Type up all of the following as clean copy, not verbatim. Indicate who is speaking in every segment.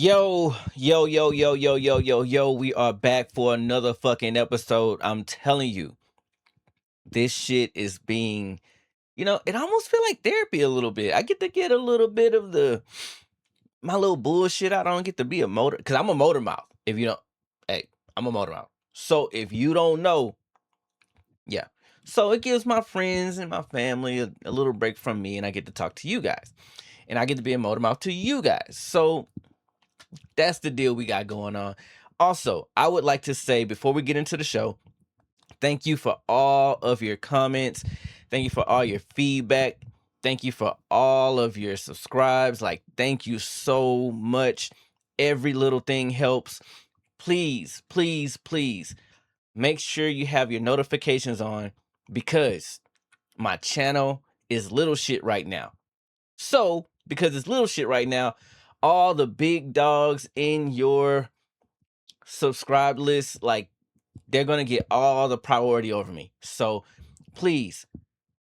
Speaker 1: Yo, we are back for another fucking episode. I'm telling you, this shit is being, it almost feel like therapy a little bit. I get to get a little bit of my little bullshit. I don't get to be a motor, because I'm a motor mouth. If you don't, hey, I'm a motor mouth. So if you don't know, yeah. So it gives my friends and my family a little break from me, and I get to talk to you guys. And I get to be a motor mouth to you guys. So that's the deal we got going on. Also, I would like to say before we get into the show, thank you for all of your comments. Thank you for all your feedback. Thank you for all of your subscribes. Like, thank you so much. Every little thing helps. Please, please, please make sure you have your notifications on because my channel is little shit right now. So, because it's little shit right now, all the big dogs in your subscribe list, like, they're gonna get all the priority over me. So please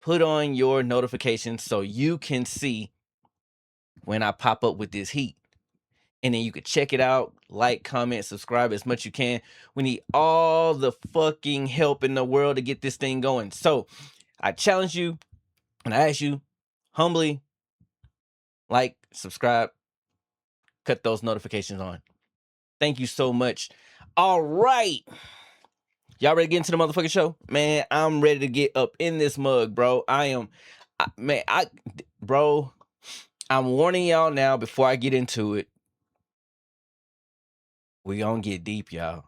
Speaker 1: put on your notifications so you can see when I pop up with this heat. And then you can check it out, like, comment, subscribe as much you can. We need all the fucking help in the world to get this thing going. So I challenge you and I ask you humbly, like, subscribe, cut those notifications on. Thank you so much. All right. Y'all ready to get into the motherfucking show? Man, I'm ready to get up in this mug, bro. Bro, I'm warning y'all now before I get into it. We gonna get deep, y'all.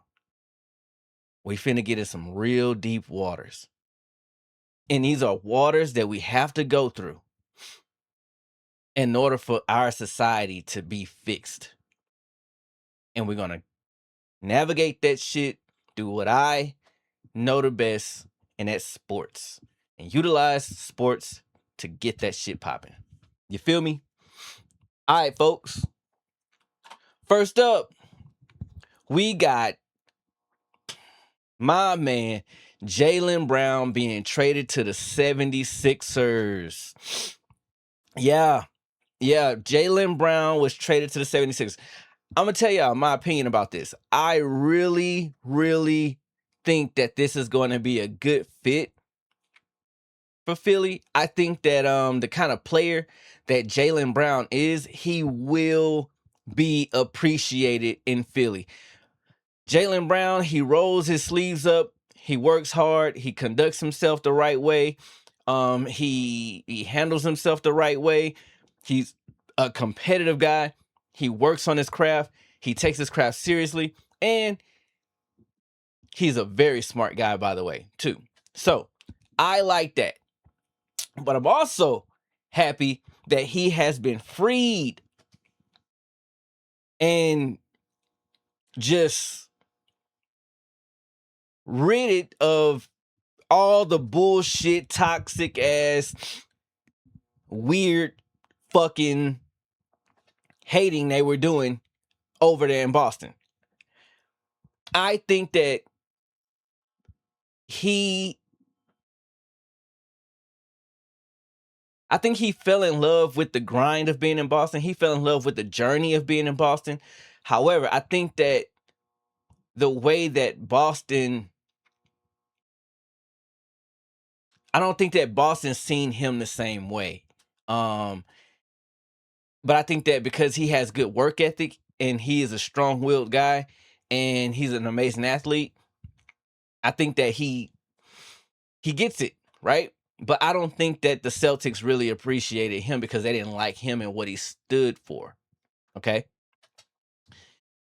Speaker 1: We finna get in some real deep waters. And these are waters that we have to go through in order for our society to be fixed. And we're gonna navigate that shit, do what I know the best, and that's sports. And utilize sports to get that shit popping. You feel me? All right, folks. First up, we got my man Jaylen Brown being traded to the 76ers. Yeah, Jaylen Brown was traded to the 76ers. I'm going to tell y'all my opinion about this. I really, really think that this is going to be a good fit for Philly. I think that the kind of player that Jaylen Brown is, he will be appreciated in Philly. Jaylen Brown, he rolls his sleeves up. He works hard. He conducts himself the right way. He handles himself the right way. He's a competitive guy. He works on his craft. He takes his craft seriously. And he's a very smart guy, by the way, too. So I like that. But I'm also happy that he has been freed and just rid of all the bullshit, toxic ass, weird fucking hating they were doing over there in Boston. I think that he fell in love with the grind of being in Boston. He fell in love with the journey of being in Boston. However, I think that the way that I don't think that Boston's seen him the same way. But I think that because he has good work ethic and he is a strong-willed guy and he's an amazing athlete, I think that he gets it, right? But I don't think that the Celtics really appreciated him because they didn't like him and what he stood for. Okay?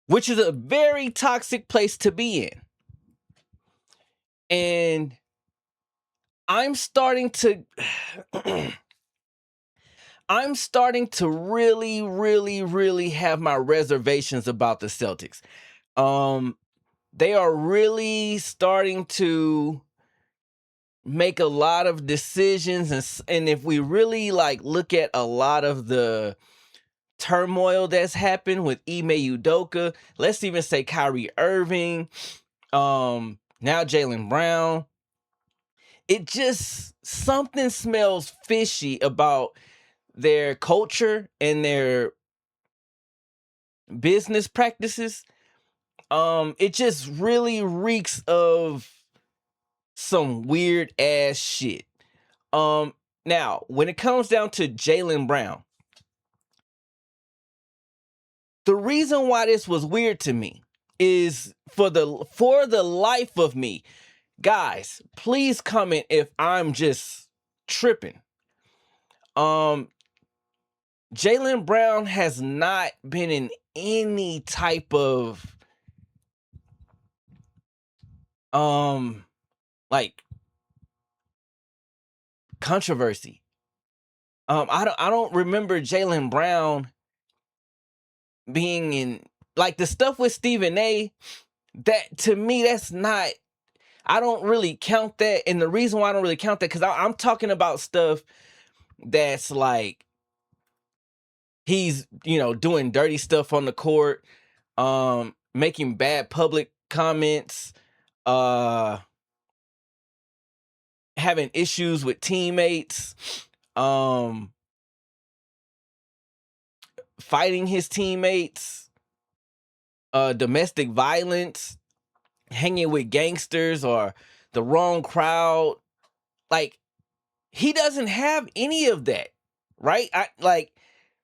Speaker 1: Which is a very toxic place to be in. And I'm starting to really, really, really have my reservations about the Celtics. They are really starting to make a lot of decisions, and if we really look at a lot of the turmoil that's happened with Ime Udoka, let's even say Kyrie Irving, now Jaylen Brown, it just something smells fishy about their culture and their business practices. It just really reeks of some weird ass shit. Now when it comes down to Jaylen Brown, the reason why this was weird to me is for the life of me, guys, please comment if I'm just tripping. Jaylen Brown has not been in any type of like controversy. I don't remember Jaylen Brown being in like the stuff with Stephen A. That to me, that's not. I don't really count that, and the reason why I don't really count that because I'm talking about stuff that's like he's doing dirty stuff on the court, making bad public comments, uh, having issues with teammates, um, fighting his teammates, domestic violence, hanging with gangsters or the wrong crowd. Like he doesn't have any of that, right?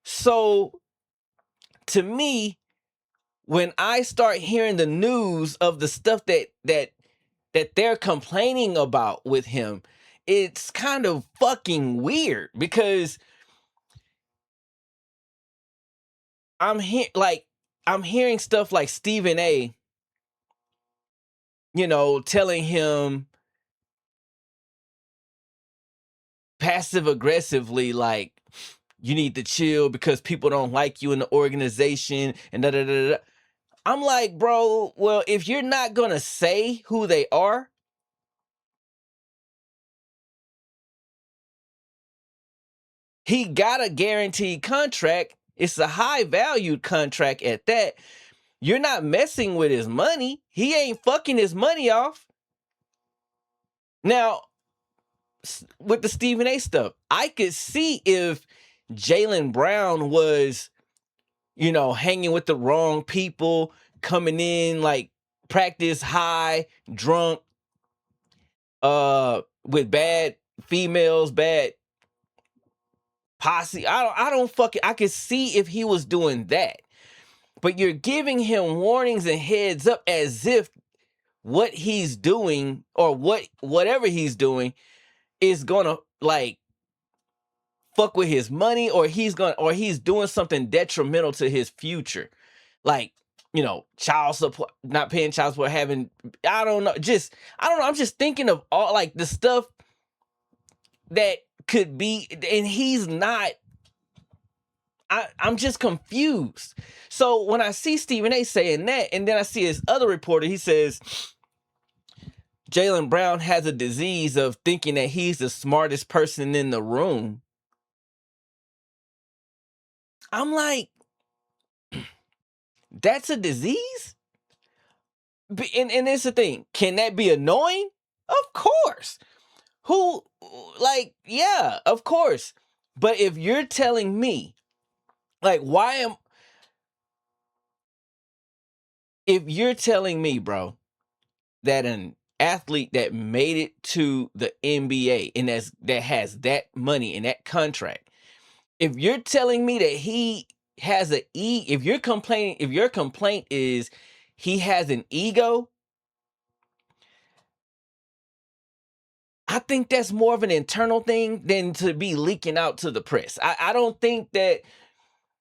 Speaker 1: So to me, when I start hearing the news of the stuff that they're complaining about with him, it's kind of fucking weird because I'm hearing stuff like Stephen A, telling him passive aggressively like you need to chill because people don't like you in the organization and da da da da. I'm like, bro, well, if you're not gonna say who they are, he got a guaranteed contract. It's a high valued contract at that. You're not messing with his money. He ain't fucking his money off. Now, with the Stephen A stuff, I could see if Jaylen Brown was, hanging with the wrong people, coming in like practice high, drunk, with bad females, bad posse. I could see if he was doing that. But you're giving him warnings and heads up as if what he's doing or whatever he's doing is gonna like fuck with his money or he's doing something detrimental to his future. Like, child support, not paying child support, having I don't know, I'm just thinking of all like the stuff that could be, and he's not. I'm just confused. So when I see Stephen A saying that, and then I see his other reporter, he says Jaylen Brown has a disease of thinking that he's the smartest person in the room. I'm like, that's a disease? And it's the thing. Can that be annoying? Of course. Who, like, yeah, of course. But if you're telling me, like, if you're telling me, bro, that an athlete that made it to the NBA and that has that money and that contract, if you're telling me that he has if your complaint is he has an ego, I think that's more of an internal thing than to be leaking out to the press. I don't think that.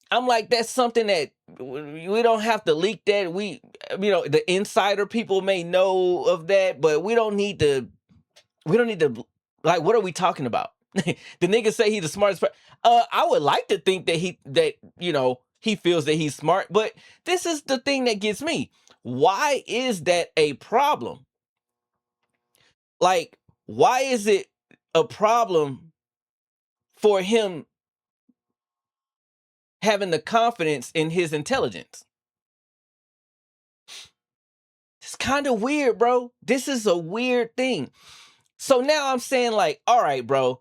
Speaker 1: I'm like, that's something that we don't have to leak that. The insider people may know of that, but we don't need to, like, what are we talking about? The nigga say he's the smartest person. I would like to think that he feels that he's smart, but this is the thing that gets me. Why is that a problem? Like, why is it a problem for him having the confidence in his intelligence? It's kind of weird, bro. This is a weird thing. So now I'm saying, like, all right, bro,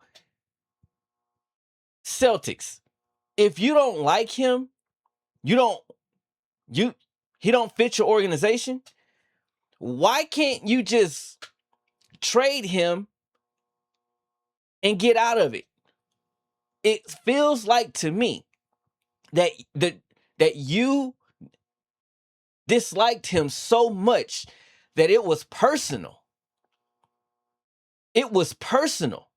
Speaker 1: Celtics, if you don't like him, you don't He don't fit your organization. Why can't you just trade him and get out of it? It feels like to me that that you disliked him so much that it was personal. It was personal.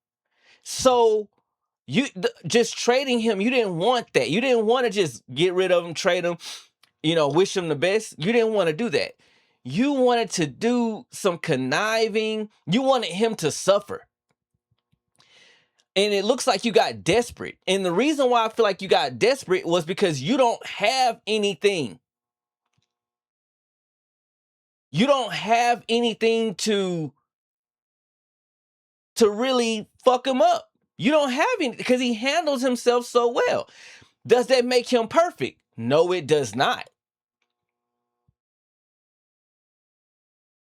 Speaker 1: So just trading him, you didn't want that. You didn't want to just get rid of him, trade him, wish him the best. You didn't want to do that. You wanted to do some conniving. You wanted him to suffer. And it looks like you got desperate. And the reason why I feel like you got desperate was because you don't have anything. You don't have anything to really fuck him up. You don't have any, because he handles himself so well. Does that make him perfect? No, it does not.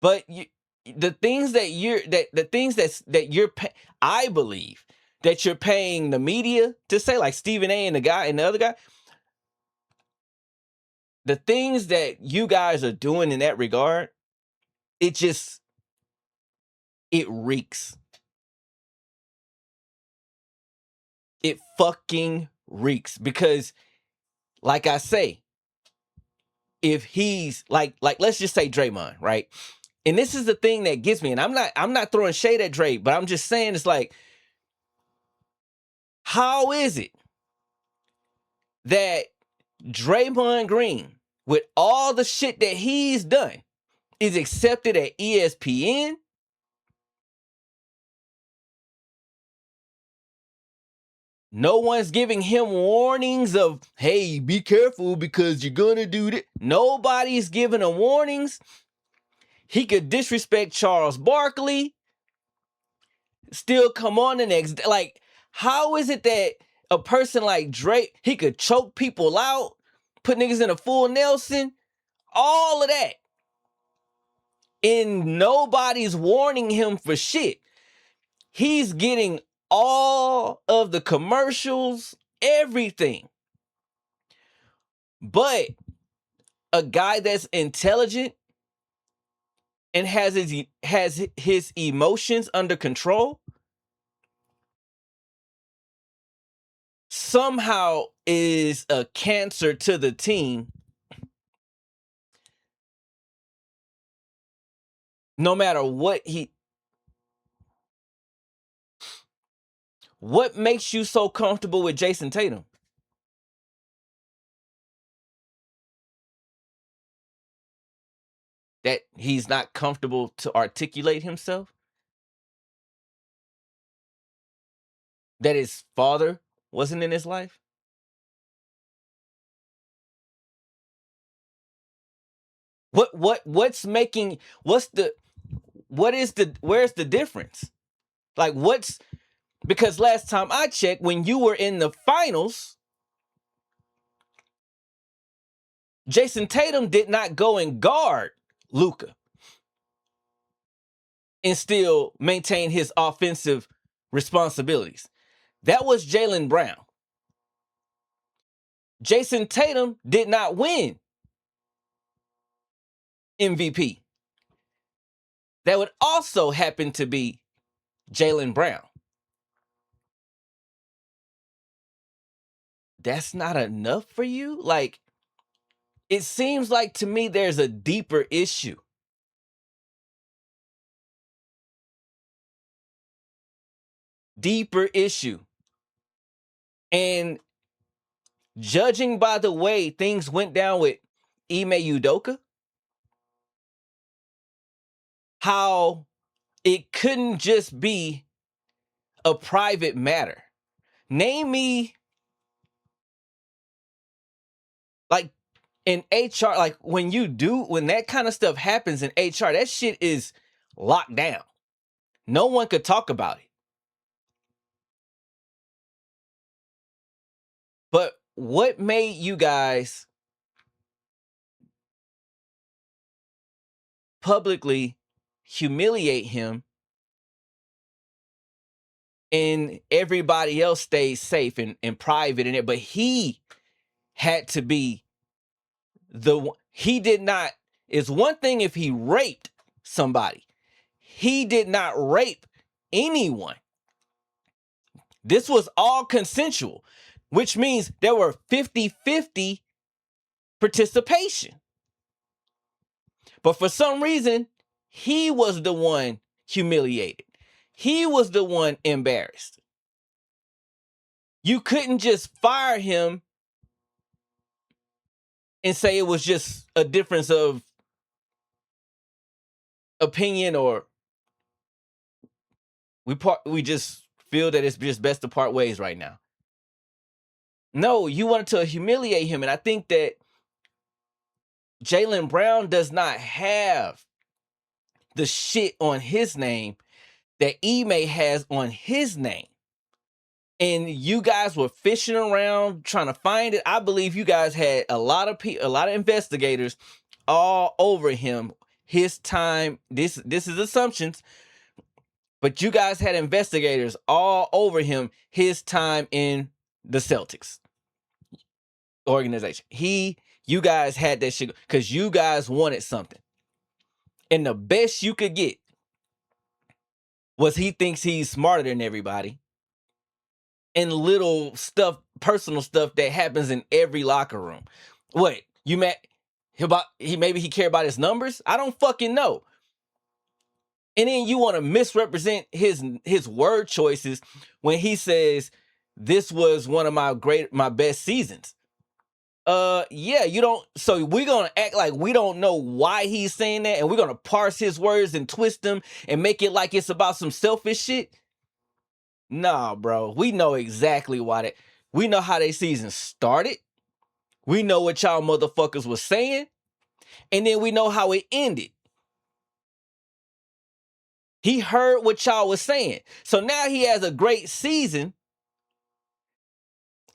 Speaker 1: But the things that I believe that you're paying the media to say, like Stephen A and the other guy, the things that you guys are doing in that regard, it reeks. It fucking reeks, because like I say, if he's like let's just say Draymond, right? And this is the thing that gets me, and I'm not throwing shade at Dre, but I'm just saying, it's like, how is it that Draymond Green, with all the shit that he's done, is accepted at ESPN? No one's giving him warnings of, hey, be careful because you're gonna do that. Nobody's giving him warnings. He could disrespect Charles Barkley, still come on the next day. Like, how is it that a person like Drake, he could choke people out, put niggas in a full Nelson, all of that, and nobody's warning him for shit? He's getting all of the commercials, everything. But a guy that's intelligent and has his emotions under control somehow is a cancer to the team, no matter what what makes you so comfortable with Jason Tatum? That he's not comfortable to articulate himself? That his father wasn't in his life? What's making, where's the difference? Like, because last time I checked, when you were in the finals, Jason Tatum did not go and guard Luka and still maintain his offensive responsibilities. That was Jaylen Brown. Jason Tatum did not win MVP. That would also happen to be Jaylen Brown. That's not enough for you? Like, it seems like to me there's a deeper issue. Deeper issue. And judging by the way things went down with Ime Udoka, how it couldn't just be a private matter. Name me, like, in HR, like when that kind of stuff happens in HR, that shit is locked down. No one could talk about it. But what made you guys publicly humiliate him and everybody else stays safe and private in it, but he had to be he did not. It's one thing if he raped somebody. He did not rape anyone. This was all consensual, which means there were 50-50 participation. But for some reason, he was the one humiliated. He was the one embarrassed. You couldn't just fire him and say it was just a difference of opinion, or we just feel that it's just best to part ways right now. No, you wanted to humiliate him. And I think that Jaylen Brown does not have the shit on his name that Ime has on his name. And you guys were fishing around trying to find it. I believe you guys had a lot of investigators all over him. His time, this is assumptions, but you guys had investigators all over him his time in the Celtics organization. You guys had that shit because you guys wanted something. And the best you could get was he thinks he's smarter than everybody. And little stuff, personal stuff that happens in every locker room. What, you mad about maybe he care about his numbers? I don't fucking know. And then you want to misrepresent his word choices when he says this was one of my best seasons. Yeah, you don't. So we're gonna act like we don't know why he's saying that, and we're gonna parse his words and twist them and make it like it's about some selfish shit. Nah, bro. We know exactly why that. We know how their season started. We know what y'all motherfuckers was saying, and then we know how it ended. He heard what y'all was saying, so now he has a great season.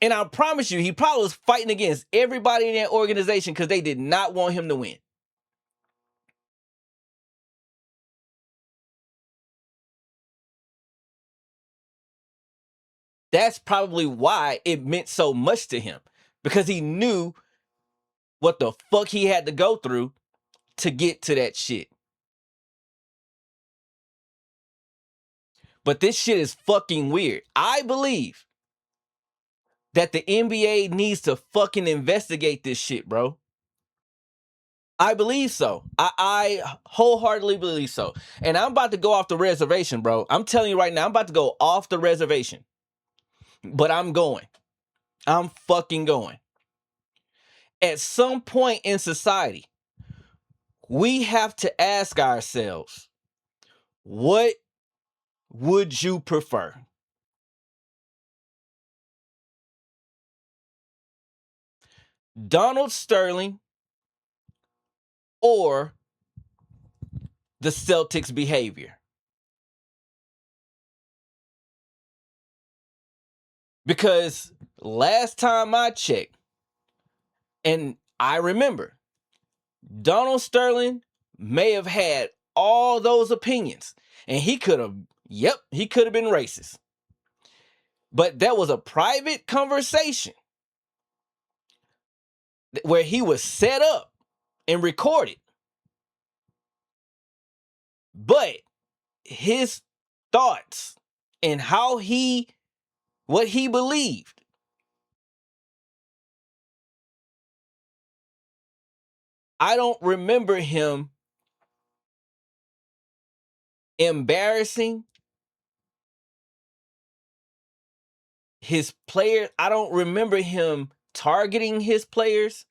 Speaker 1: And I promise you, he probably was fighting against everybody in that organization because they did not want him to win. That's probably why it meant so much to him, because he knew what the fuck he had to go through to get to that shit. But this shit is fucking weird. I believe that the NBA needs to fucking investigate this shit, bro. I believe so. I wholeheartedly believe so. And I'm about to go off the reservation, bro. I'm telling you right now, I'm about to go off the reservation. But I'm going. I'm fucking going. At some point in society, we have to ask ourselves, what would you prefer? Donald Sterling or the Celtics' behavior? Because last time I checked, and I remember, Donald Sterling may have had all those opinions, and he could have been racist. But that was a private conversation where he was set up and recorded. But his thoughts and what he believed, I don't remember him embarrassing his players. I don't remember him targeting his players.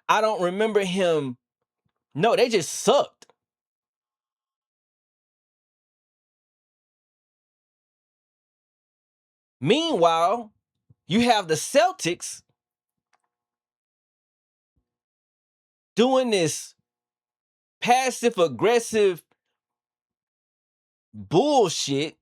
Speaker 1: I don't remember him. No, they just sucked. Meanwhile, you have the Celtics doing this passive aggressive bullshit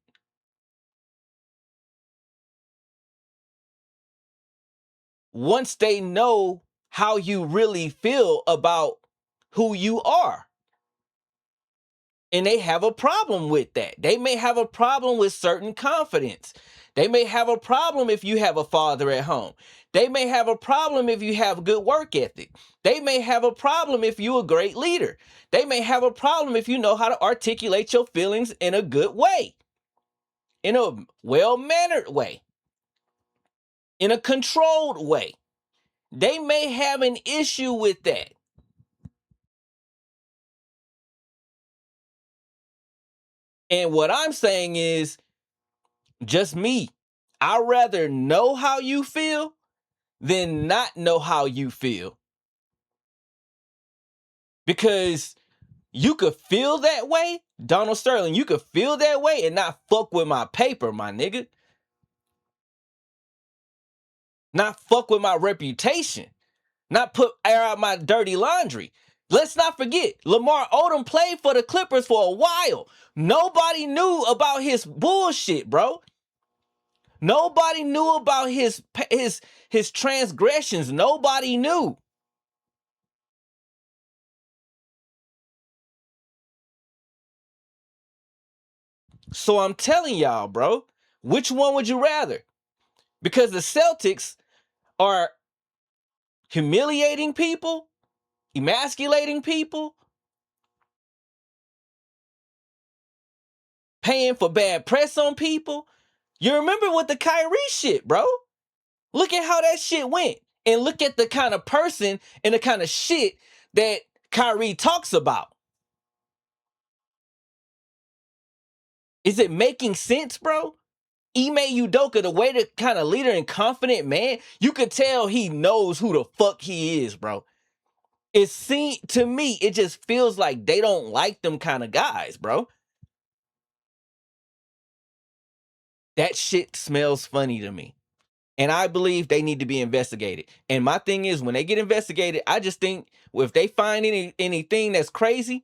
Speaker 1: once they know how you really feel about who you are. And they have a problem with that. They may have a problem with certain confidence. They may have a problem if you have a father at home. They may have a problem if you have good work ethic. They may have a problem if you're a great leader. They may have a problem if you know how to articulate your feelings in a good way, in a well-mannered way, in a controlled way. They may have an issue with that. And what I'm saying is just me. I'd rather know how you feel than not know how you feel. Because you could feel that way, Donald Sterling, you could feel that way and not fuck with my paper, my nigga. Not fuck with my reputation. Not put air out my dirty laundry. Let's not forget, Lamar Odom played for the Clippers for a while. Nobody knew about his bullshit, bro. Nobody knew about his transgressions. Nobody knew. So I'm telling y'all, bro, which one would you rather? Because the Celtics are humiliating people, emasculating people, paying for bad press on people. You remember with the Kyrie shit, bro? Look at how that shit went. And look at the kind of person and the kind of shit that Kyrie talks about. Is it making sense, bro? Ime Udoka, the way the kind of leader and confident man, you could tell he knows who the fuck he is, bro. To me, it just feels like they don't like them kind of guys, bro. That shit smells funny to me. And I believe they need to be investigated. And my thing is, when they get investigated, I just think if they find anything that's crazy,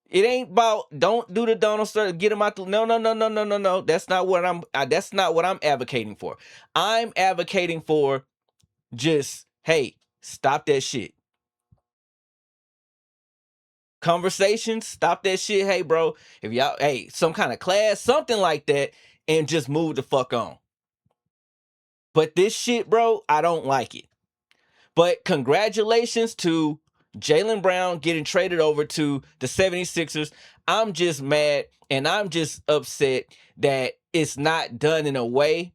Speaker 1: it ain't about don't do the Donald Sterling, get him out. No. That's not what I'm advocating for. I'm advocating for just, hey, stop that shit. Conversations, stop that shit. Hey, bro, if y'all, hey, some kind of class, something like that, and just move the fuck on. But this shit, bro, I don't like it. But congratulations to Jaylen Brown getting traded over to the 76ers. I'm just mad and I'm just upset that it's not done in a way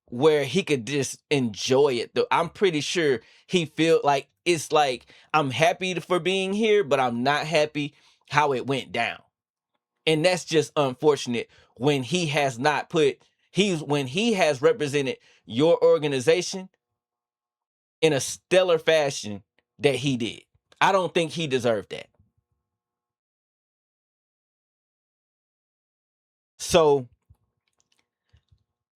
Speaker 1: where he could just enjoy it. I'm pretty sure he feel like it's like, I'm happy for being here, but I'm not happy how it went down. And that's just unfortunate when he has not when he has represented your organization in a stellar fashion that he did. I don't think he deserved that. So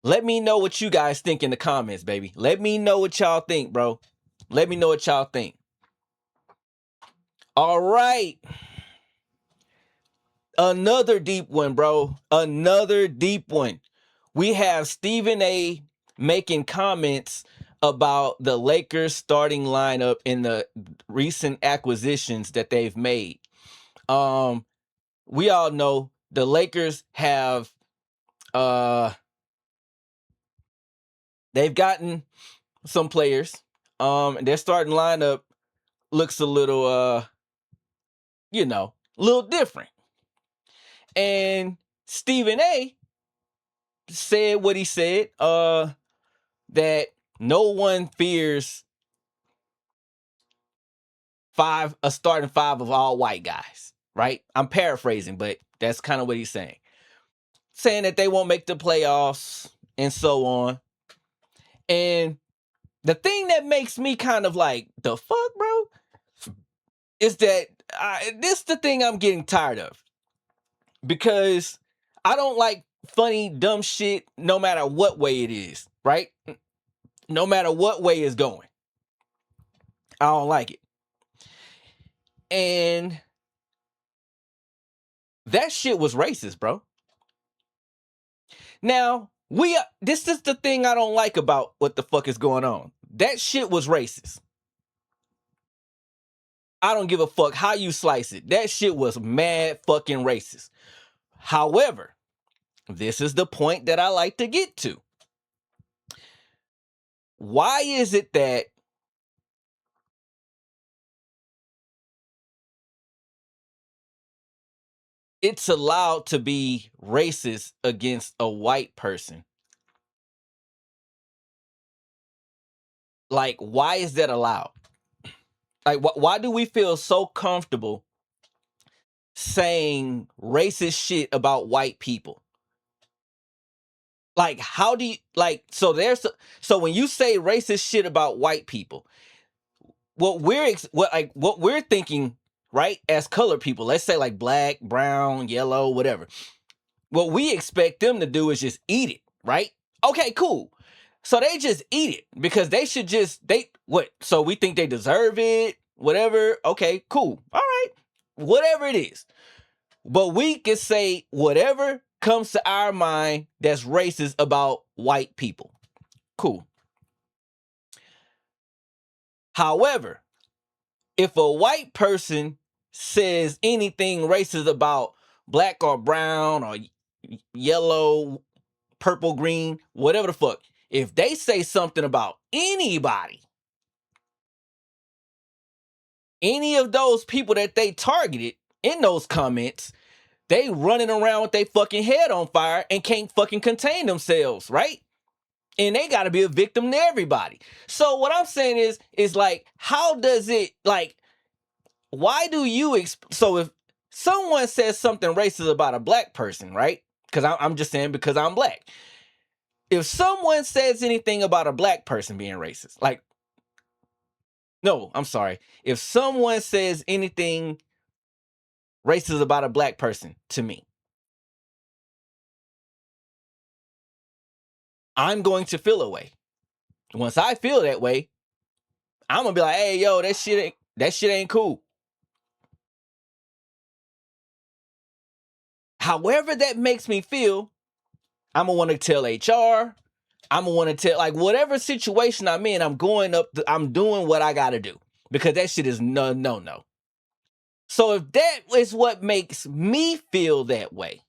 Speaker 1: let me know what you guys think in the comments, baby. Let me know what y'all think, bro. Let me know what y'all think. All right. Another deep one, bro. Another deep one. We have Stephen A making comments about the Lakers starting lineup in the recent acquisitions that they've made. We all know the Lakers have they've gotten some players. Their starting lineup looks a little a little different. And Stephen A said what he said, that no one fears a starting five of all white guys, right? I'm paraphrasing, but that's kind of what he's saying. Saying that they won't make the playoffs and so on. And the thing that makes me kind of like, the fuck, bro, is that this is the thing I'm getting tired of. Because I don't like funny, dumb shit no matter what way it is, right? No matter what way it's going. I don't like it. And that shit was racist, bro. Now, this is the thing I don't like about what the fuck is going on. That shit was racist. I don't give a fuck how you slice it. That shit was mad fucking racist. However, this is the point that I like to get to. Why is it that it's allowed to be racist against a white person? Like, why is that allowed? Like, why do we feel so comfortable saying racist shit about white people? Like, how do you like? So when you say racist shit about white people, what we're thinking, right? As colored people, let's say like black, brown, yellow, whatever. What we expect them to do is just eat it, right? Okay, cool. So they just eat it because they should just they what? So we think they deserve it, whatever. Okay, cool. All right, whatever it is. But we can say whatever comes to our mind that's racist about white people. Cool. However, if a white person says anything racist about black or brown or yellow, purple, green, whatever the fuck, if they say something about anybody, any of those people that they targeted in those comments, they running around with their fucking head on fire and can't fucking contain themselves, right? And they got to be a victim to everybody. So what I'm saying is like, how does it like? Why do you so if someone says something racist about a black person, right? Because I'm just saying because I'm black. If someone says anything about a black person being racist, like, no, I'm sorry. If someone says anything racist about a black person to me, I'm going to feel a way. Once I feel that way, I'm gonna be like, hey, yo, that shit ain't cool. However that makes me feel, I'm gonna want to tell HR. I'm gonna want to tell like whatever situation I'm in. I'm doing what I gotta do because that shit is no. So if that is what makes me feel that way,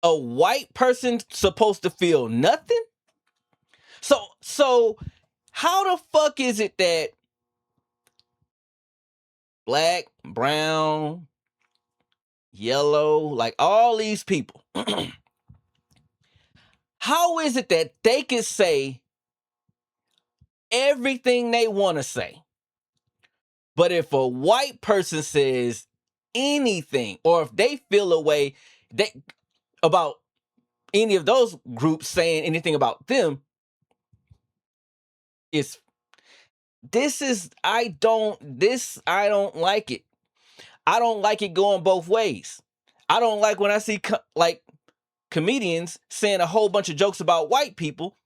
Speaker 1: a white person supposed to feel nothing. So how the fuck is it that black, brown, yellow, like all these people, how is it that they can say everything they want to say? But if a white person says anything, or if they feel a way they about any of those groups saying anything about them, it's I don't like it. I don't like it going both ways. I don't like when I see like comedians saying a whole bunch of jokes about white people,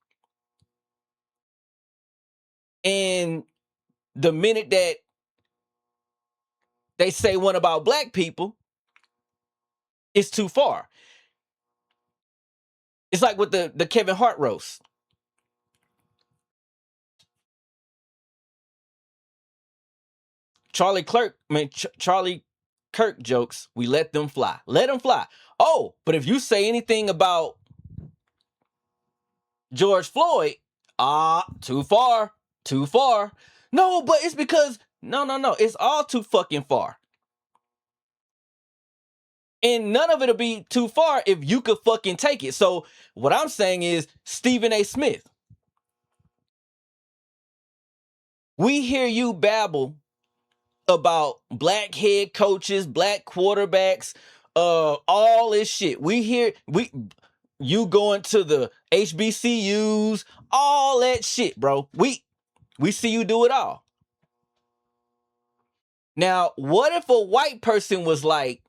Speaker 1: and the minute that they say one about black people, it's too far. It's like with the Kevin Hart roast. Charlie Kirk jokes, we let them fly. Let them fly. Oh, but if you say anything about George Floyd, too far. Too far. No, but it's because no. It's all too fucking far. And none of it'll be too far if you could fucking take it. So what I'm saying is Stephen A. Smith. We hear you babble about black head coaches, black quarterbacks, all this shit. You going to the HBCUs, all that shit, bro. We see you do it all. Now, what if a white person was like,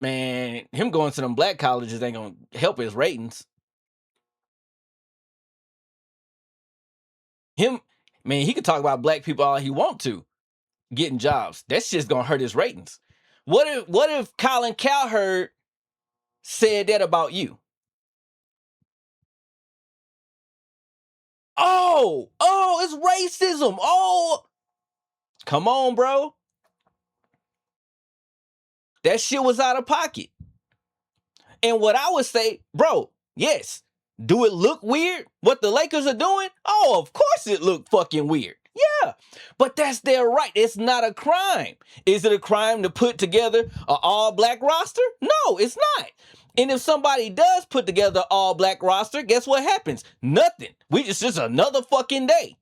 Speaker 1: man, him going to them black colleges ain't gonna help his ratings. Him, man, he could talk about black people all he want to, getting jobs. That's just gonna hurt his ratings. What if Colin Cowherd said that about you? Oh, it's racism. Oh, come on, bro. That shit was out of pocket. And what I would say, bro, yes. Do it look weird? What the Lakers are doing? Oh, of course it looked fucking weird. Yeah. But that's their right. It's not a crime. Is it a crime to put together an all-black roster? No, it's not. And if somebody does put together an all-black roster, guess what happens? Nothing. It's just another fucking day.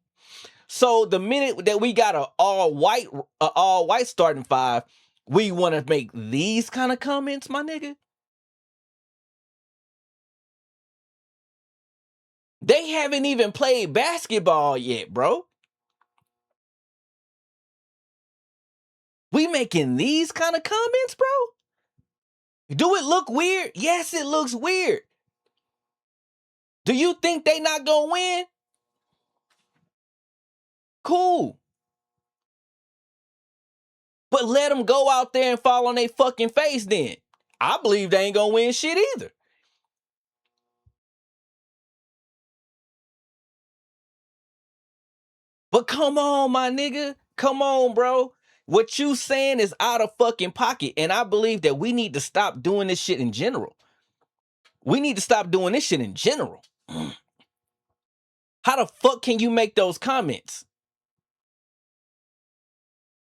Speaker 1: So the minute that we got an all-white starting five, we want to make these kind of comments, my nigga? They haven't even played basketball yet, bro. We making these kind of comments, bro? Do it look weird? Yes, it looks weird. Do you think they not gonna win? Cool. But let them go out there and fall on their fucking face then. I believe they ain't gonna win shit either. But come on, my nigga. Come on, bro. What you saying is out of fucking pocket. And I believe that we need to stop doing this shit in general. We need to stop doing this shit in general. How the fuck can you make those comments?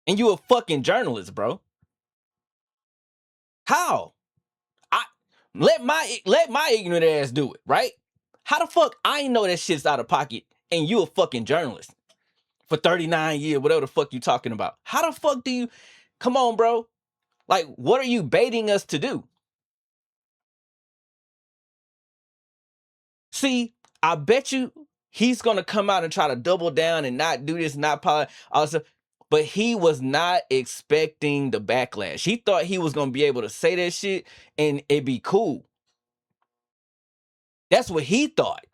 Speaker 1: And you a fucking journalist, bro. How? I let my ignorant ass do it, right? How the fuck I know that shit's out of pocket and you a fucking journalist for 39 years, whatever the fuck you talking about? How the fuck do you come on, bro? Like, what are you baiting us to do? See, I bet you he's gonna come out and try to double down and not do this, not also, but he was not expecting the backlash. He thought he was gonna be able to say that shit and it'd be cool. That's what he thought.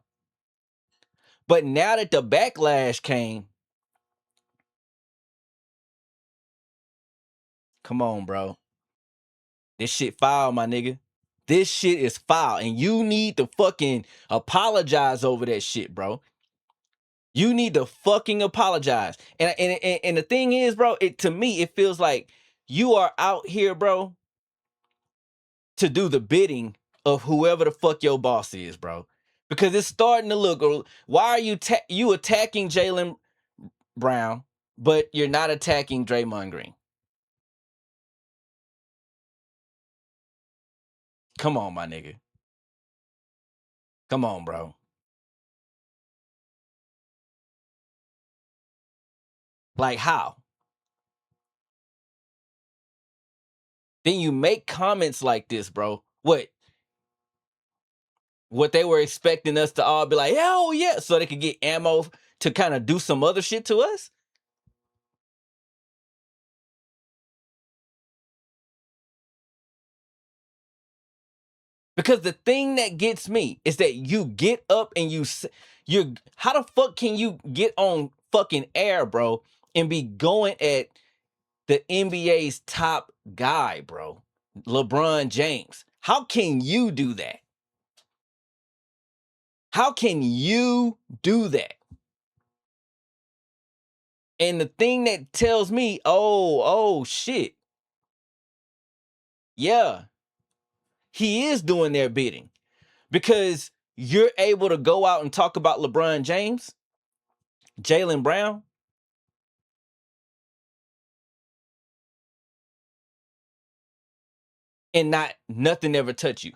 Speaker 1: But now that the backlash came, come on, bro. This shit foul, my nigga. This shit is foul. And you need to fucking apologize over that shit, bro. You need to fucking apologize. And the thing is, bro, to me, it feels like you are out here, bro, to do the bidding of whoever the fuck your boss is, bro. Because it's starting to look, why are you attacking Jaylen Brown, but you're not attacking Draymond Green? Come on, my nigga. Come on, bro. Like how? Then you make comments like this, bro. What they were expecting us to all be like, hell yeah, so they could get ammo to kind of do some other shit to us? Because the thing that gets me is that you get up and you're how the fuck can you get on fucking air, bro, and be going at the NBA's top guy, bro, LeBron James? How can you do that? How can you do that? And the thing that tells me, oh shit, yeah, he is doing their bidding because you're able to go out and talk about LeBron James, Jaylen Brown, and not nothing ever touch you.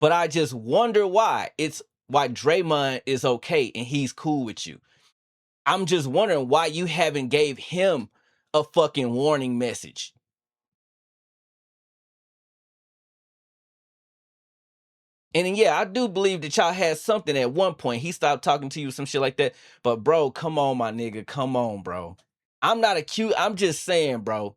Speaker 1: But I just wonder why Draymond is okay and he's cool with you. I'm just wondering why you haven't gave him a fucking warning message. And then, yeah, I do believe that y'all had something at one point. He stopped talking to you, some shit like that. But bro, come on, my nigga. Come on, bro. I'm not a cute. I'm just saying, bro.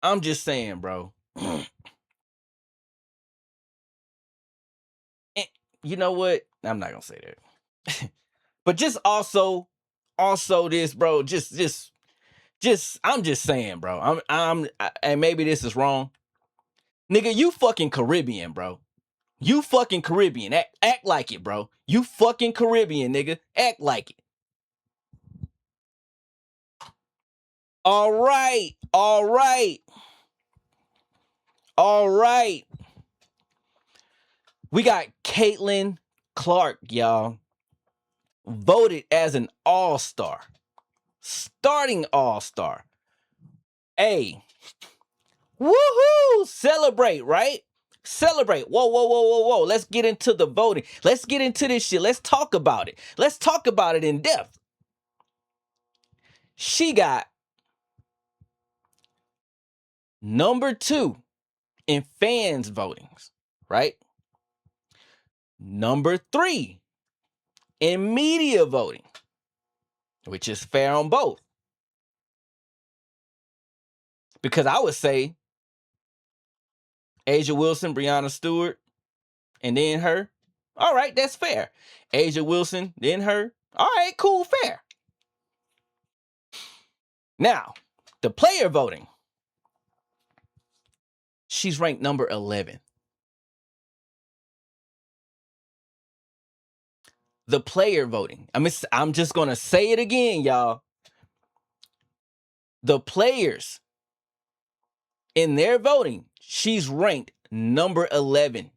Speaker 1: I'm just saying, bro. And you know what? I'm not gonna say that. But just also this, bro. Just I'm just saying, bro. And maybe this is wrong. Nigga, you fucking Caribbean, bro. You fucking Caribbean. Act like it, bro. You fucking Caribbean, nigga. Act like it. All right. All right. All right. We got Caitlin Clark, y'all. Voted as an all-star. Starting all-star. Hey. Woohoo! Celebrate, right? Celebrate. Whoa, whoa, whoa, whoa, whoa. Let's get into the voting. Let's get into this shit. Let's talk about it. Let's talk about it in depth. She got number 2 in fans votings, right? Number 3 in media voting, which is fair on both. Because I would say Asia Wilson, Breanna Stewart, and then her. All right, that's fair. Asia Wilson, then her. All right, cool, fair. Now, the player voting. She's ranked number 11. The player voting. I'm just going to say it again, y'all. The players in their voting, she's ranked number 11.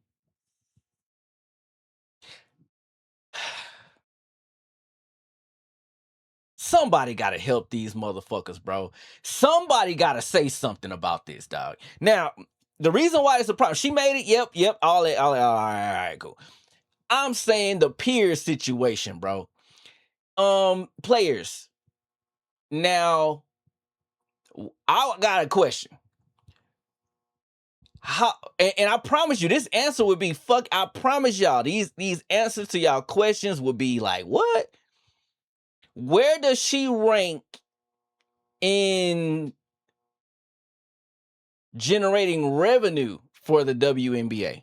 Speaker 1: Somebody got to help these motherfuckers, bro. Somebody got to say something about this, dog. Now, the reason why it's a problem, she made it. Yep. All right, cool. I'm saying the peer situation, bro. Players. Now, I got a question. How, and I promise you, this answer would be fuck. I promise y'all, these answers to y'all questions would be like, what? Where does she rank in generating revenue for the WNBA?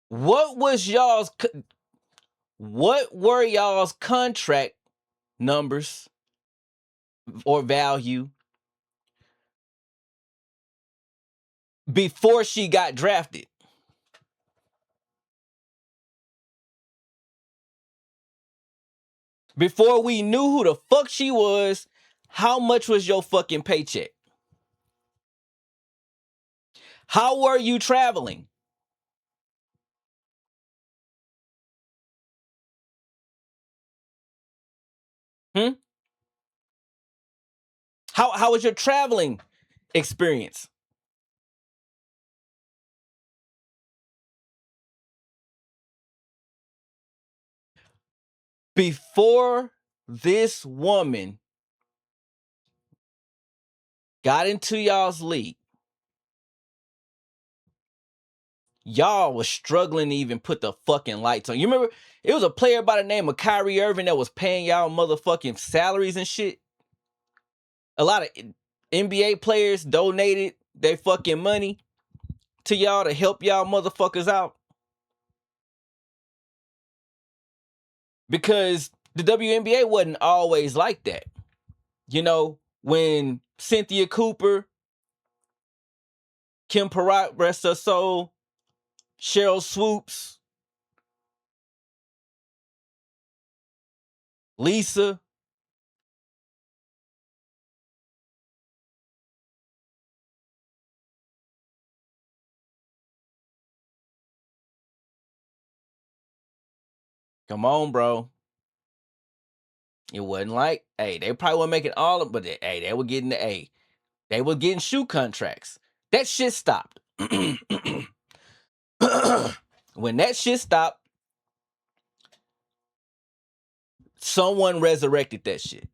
Speaker 1: What were y'all's contract numbers or value before she got drafted? Before we knew who the fuck she was, how much was your fucking paycheck? How were you traveling? Hmm? How was your traveling experience? Before this woman got into y'all's league, y'all was struggling to even put the fucking lights on. You remember it was a player by the name of Kyrie Irving that was paying y'all motherfucking salaries and shit. A lot of NBA players donated their fucking money to y'all to help y'all motherfuckers out. Because the WNBA wasn't always like that. You know, when Cynthia Cooper, Kim Parat, rest her soul, Cheryl Swoops, Lisa, come on, bro. It wasn't like, hey, they probably weren't making all of, but they were getting the A. They were getting shoe contracts. That shit stopped. When that shit stopped, someone resurrected that shit.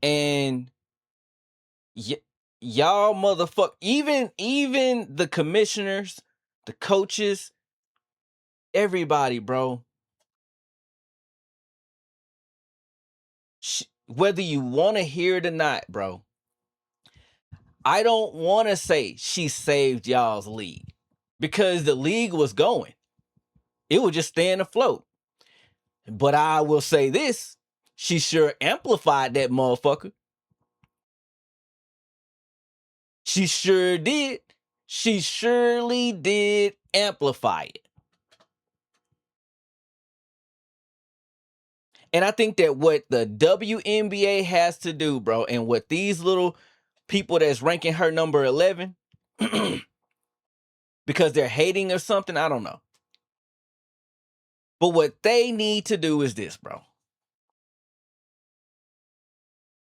Speaker 1: And y'all motherfucker, even the commissioners, the coaches, everybody, bro. Whether you want to hear it or not, bro, I don't want to say she saved y'all's league because the league was going. it would just stand afloat. But I will say this, she sure amplified that motherfucker. She sure did. She surely did amplify it. And I think that what the WNBA has to do, bro, and what these little people that's ranking her number 11 because they're hating or something, I don't know. But what they need to do is this, bro.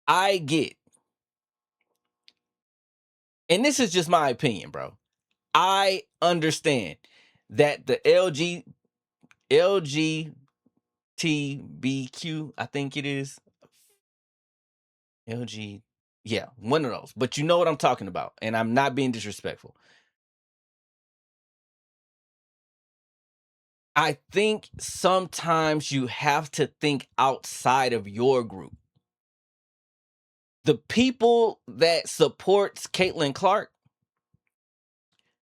Speaker 1: I get, and this is just my opinion, bro. I understand that the LGBTQ, I think it is. LG, yeah, one of those. But you know what I'm talking about, and I'm not being disrespectful. I think sometimes you have to think outside of your group. The people that supports Caitlin Clark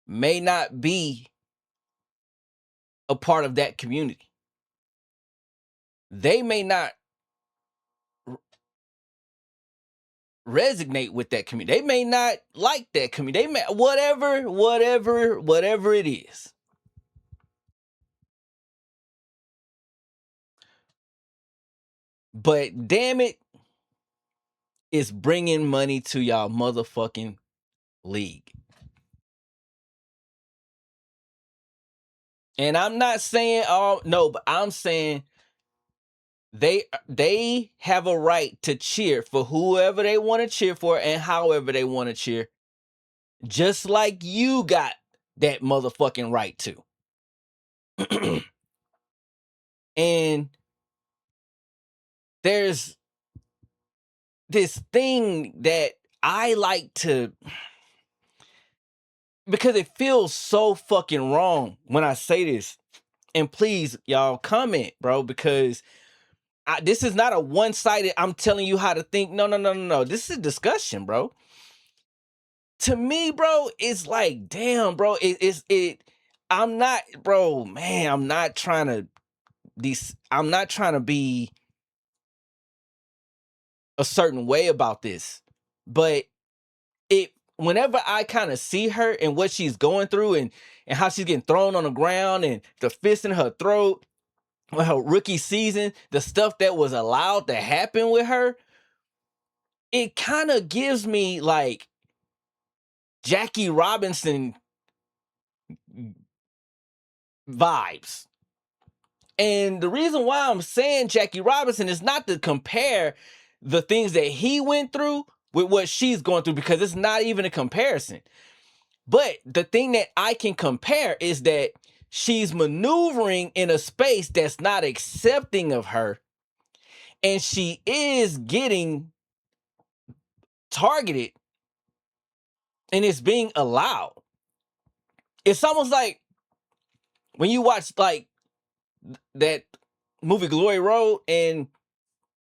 Speaker 1: may not be a part of that community. They may not resonate with that community. They may not like that community. They may whatever it is. But damn it, it's bringing money to y'all motherfucking league. And I'm not saying no, but I'm saying they have a right to cheer for whoever they want to cheer for and however they want to cheer. Just like you got that motherfucking right to. And there's this thing that I like to, because it feels so fucking wrong when I say this. And please, y'all, comment, bro, because this is not a one-sided, I'm telling you how to think. No. This is a discussion, bro. To me, bro, it's like, damn, bro, I'm not, bro, man, I'm not trying to be a certain way about this, but whenever I kind of see her and what she's going through and how she's getting thrown on the ground and the fist in her throat, her rookie season, the stuff that was allowed to happen with her, it kind of gives me like Jackie Robinson vibes. And the reason why I'm saying Jackie Robinson is not to compare the things that he went through with what she's going through, because it's not even a comparison. But the thing that I can compare is that she's maneuvering in a space that's not accepting of her, and she is getting targeted, and it's being allowed. It's almost like when you watch like that movie Glory Road, and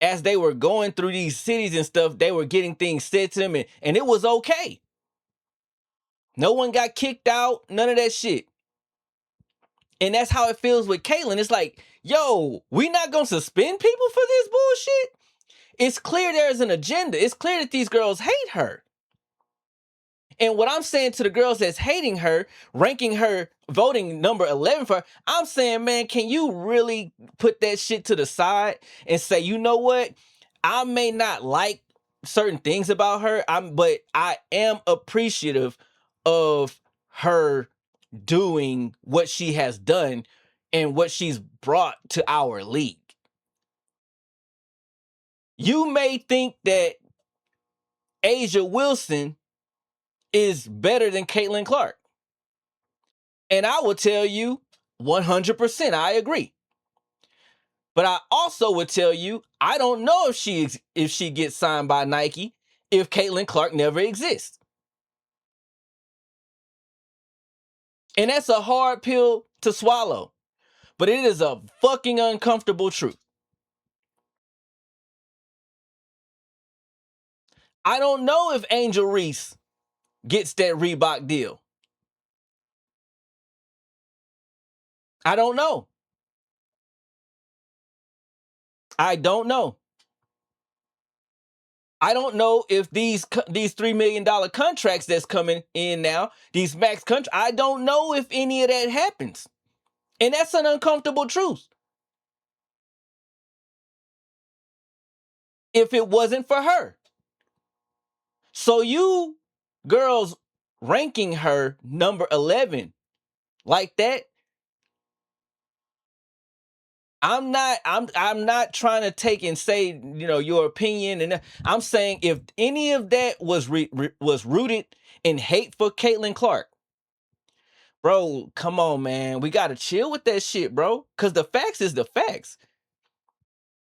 Speaker 1: as they were going through these cities and stuff, they were getting things said to them, and it was okay. No one got kicked out, none of that shit. And that's how it feels with Caitlyn. It's like, yo, we not gonna suspend people for this bullshit? It's clear there's an agenda. It's clear that these girls hate her. And what I'm saying to the girls that's hating her, ranking her, voting number 11 for her, I'm saying, man, can you really put that shit to the side and say, you know what? I may not like certain things about her, but I am appreciative of her doing what she has done and what she's brought to our league. You may think that Asia Wilson is better than Caitlin Clark. And I will tell you 100% I agree. But I also would tell you, I don't know if she gets signed by Nike if Caitlin Clark never exists. And that's a hard pill to swallow. But it is a fucking uncomfortable truth. I don't know if Angel Reese gets that Reebok deal. I don't know. I don't know. I don't know if these $3 million contracts that's coming in now, these max contracts, I don't know if any of that happens. And that's an uncomfortable truth. If it wasn't for her. So you girls ranking her number 11 like that, I'm not trying to take and say, your opinion, and I'm saying if any of that was rooted in hate for Caitlin Clark, bro, come on, man. We gotta chill with that shit, bro. Cause the facts is the facts.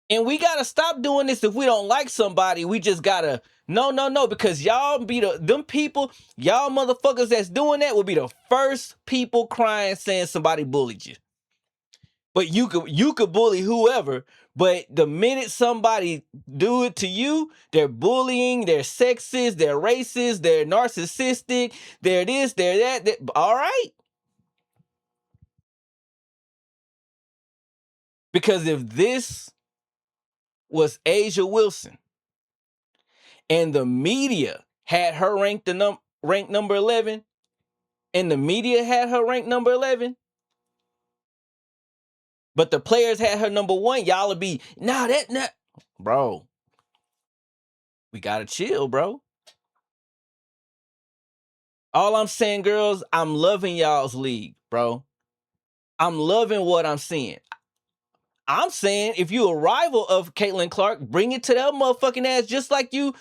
Speaker 1: And we gotta stop doing this. If we don't like somebody, we just gotta no, because y'all be them people, y'all motherfuckers that's doing that will be the first people crying saying somebody bullied you. But you could bully whoever, but the minute somebody do it to you, they're bullying, they're sexist, they're racist, they're narcissistic, they're this, they're that. All right. Because if this was Asia Wilson and the media had her ranked number 11, and the media had her ranked number 11, but the players had her number 1, y'all would be, nah, that not, bro. We gotta chill, bro. All I'm saying, girls, I'm loving y'all's league, bro. I'm loving what I'm seeing. I'm saying if you a rival of Caitlin Clark, bring it to that motherfucking ass just like you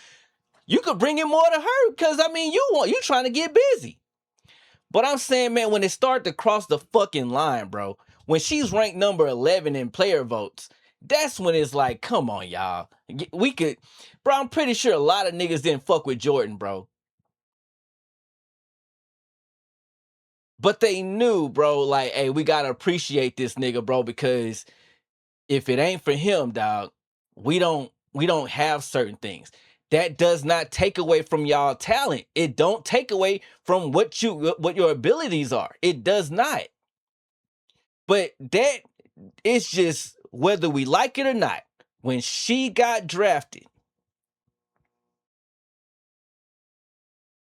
Speaker 1: could bring it more to her. Cause I mean, you trying to get busy. But I'm saying, man, when it start to cross the fucking line, bro, when she's ranked number 11 in player votes, that's when it's like, come on, y'all. We could, bro, I'm pretty sure a lot of niggas didn't fuck with Jordan, bro. But they knew, bro, like, hey, we gotta appreciate this nigga, bro, because if it ain't for him, dog, we don't have certain things. That does not take away from y'all talent. It don't take away from what your abilities are. It does not. But that it's just whether we like it or not. When she got drafted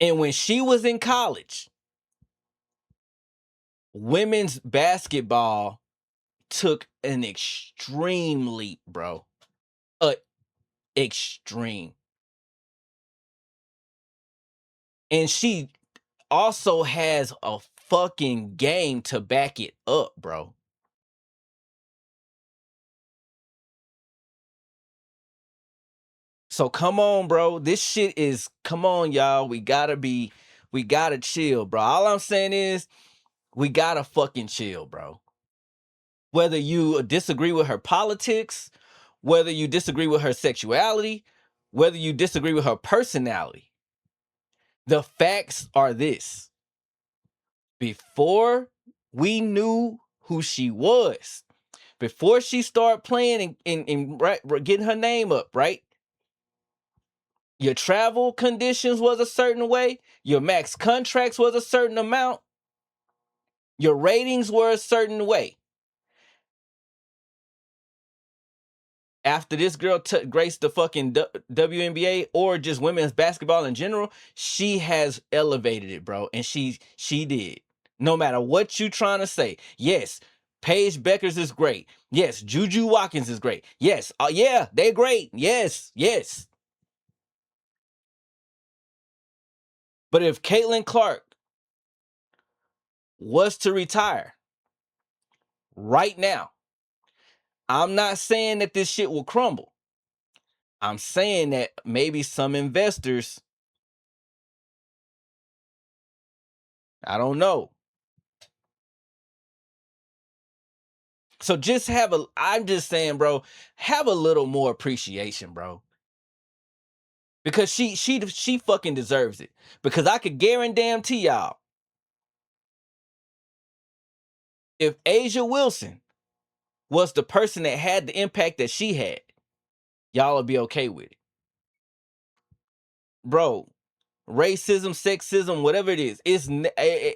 Speaker 1: and when she was in college, women's basketball took an extreme leap, bro. A extreme. And she also has a fucking game to back it up, bro. So come on, bro. This shit is come on, y'all. We gotta chill, bro. All I'm saying is we gotta fucking chill, bro. Whether you disagree with her politics, whether you disagree with her sexuality, whether you disagree with her personality, the facts are this. Before we knew who she was, before she started playing and right, getting her name up, right? Your travel conditions was a certain way, your max contracts was a certain amount, your ratings were a certain way. After this girl graced the fucking WNBA or just women's basketball in general, she has elevated it, bro. And she did. No matter what you trying to say. Yes, Paige Beckers is great. Yes, Juju Watkins is great. Yes, yeah, they're great. Yes. But if Caitlin Clark was to retire right now, I'm not saying that this shit will crumble. I'm saying that maybe some investors, I don't know. So just I'm just saying, bro, have a little more appreciation, bro. Because she fucking deserves it. Because I could guarantee y'all, if Asia Wilson was the person that had the impact that she had, y'all would be okay with it. Bro, racism, sexism, whatever it is,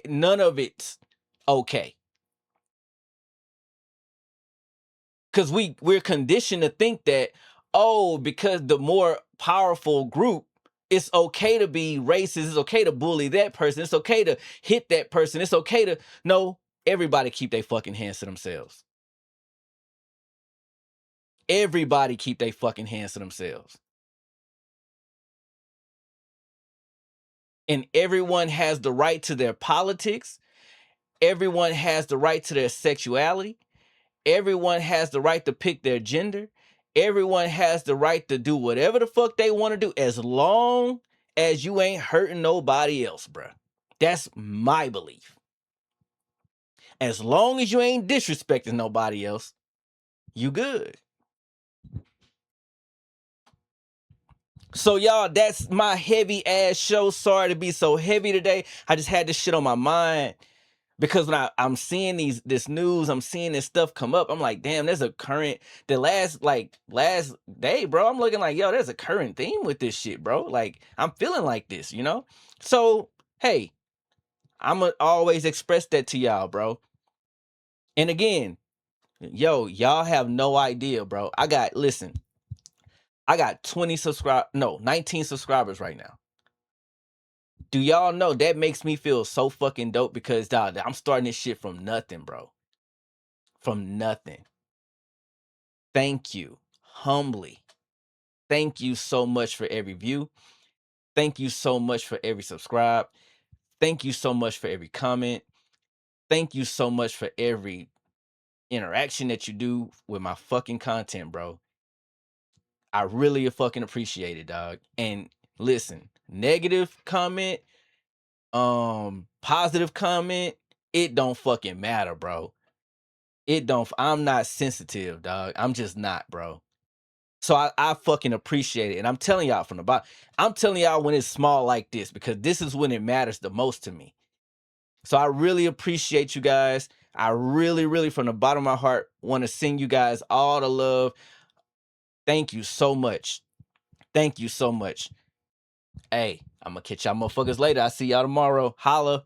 Speaker 1: none of it's okay. Because we're conditioned to think that, oh, because the more powerful group, it's okay to be racist, it's okay to bully that person, it's okay to hit that person, it's okay to no, everybody keep their fucking hands to themselves. Everybody keep their fucking hands to themselves. And everyone has the right to their politics. Everyone has the right to their sexuality. Everyone has the right to pick their gender. Everyone has the right to do whatever the fuck they want to do as long as you ain't hurting nobody else, bruh. That's my belief. As long as you ain't disrespecting nobody else, you good. So y'all, that's my heavy ass show. Sorry to be so heavy today. I just had this shit on my mind. Because when I'm seeing this news, I'm seeing this stuff come up. I'm like, damn, there's a current. The last day, bro, I'm looking like, yo, there's a current theme with this shit, bro. Like, I'm feeling like this, you know. So, hey, I'ma always express that to y'all, bro. And again, yo, y'all have no idea, bro. I got 19 subscribers right now. Do y'all know that makes me feel so fucking dope because dog, I'm starting this shit from nothing, bro. From nothing. Thank you. Humbly. Thank you so much for every view. Thank you so much for every subscribe. Thank you so much for every comment. Thank you so much for every interaction that you do with my fucking content, bro. I really fucking appreciate it, dog. And listen, negative comment, positive comment, it don't fucking matter, bro. I'm not sensitive, dog. I'm just not, bro. So I fucking appreciate it. And I'm telling y'all from the bottom, I'm telling y'all when it's small like this, because this is when it matters the most to me. So I really appreciate you guys. I really, really from the bottom of my heart want to send you guys all the love. Thank you so much. Thank you so much. Hey, I'm gonna catch y'all motherfuckers later. I see y'all tomorrow. Holla.